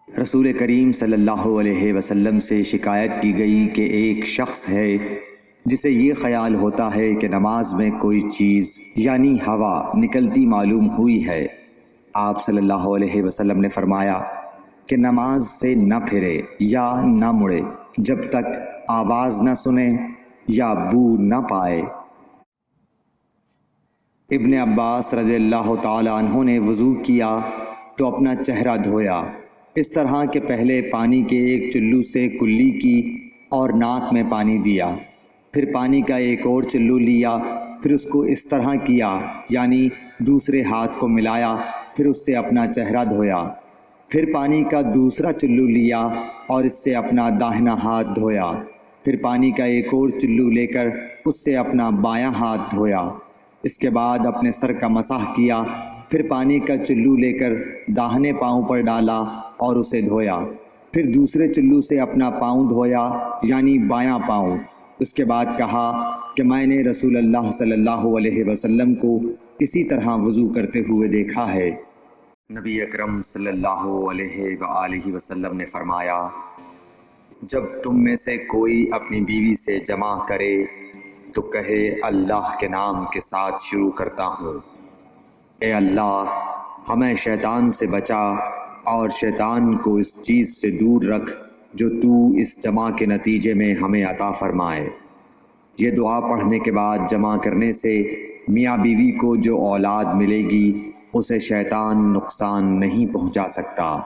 رسول کریم صلی اللہ علیہ وسلم سے شکایت کی گئی کہ ایک شخص ہے جسے یہ خیال ہوتا ہے کہ نماز میں کوئی چیز یعنی ہوا نکلتی معلوم ہوئی ہے۔ آپ صلی اللہ علیہ وسلم نے فرمایا کہ نماز سے نہ پھرے یا نہ مڑے جب تک آواز نہ سنے یا بو نہ پائے۔ ابن عباس رضی اللہ تعالی عنہ نے وضو کیا تو اپنا چہرہ دھویا، اس طرح کہ پہلے پانی کے ایک چلو سے کلی کی اور ناک میں پانی دیا، پھر پانی کا ایک اور چلو لیا، پھر اس کو اس طرح کیا یعنی دوسرے ہاتھ کو ملایا، پھر اس سے اپنا چہرہ دھویا، پھر پانی کا دوسرا چلو لیا اور اس سے اپنا داہنا ہاتھ دھویا، پھر پانی کا ایک اور چلو لے کر اس سے اپنا بایاں ہاتھ دھویا، اس کے بعد اپنے سر کا مسح کیا، پھر پانی کا چلو لے کر داہنے پاؤں پر ڈالا اور اسے دھویا، پھر دوسرے چلو سے اپنا پاؤں دھویا یعنی بایاں پاؤں۔ اس کے بعد کہا کہ میں نے رسول اللہ صلی اللہ علیہ وسلم کو اسی طرح وضو کرتے ہوئے دیکھا ہے۔ نبی اکرم صلی اللہ علیہ وآلہ وسلم نے فرمایا، جب تم میں سے کوئی اپنی بیوی سے جمع کرے تو کہے اللہ کے نام کے ساتھ شروع کرتا ہوں، اے اللہ ہمیں شیطان سے بچا اور شیطان کو اس چیز سے دور رکھ جو تو اس جمع کے نتیجے میں ہمیں عطا فرمائے۔ یہ دعا پڑھنے کے بعد جمع کرنے سے میاں بیوی کو جو اولاد ملے گی اسے شیطان نقصان نہیں پہنچا سکتا۔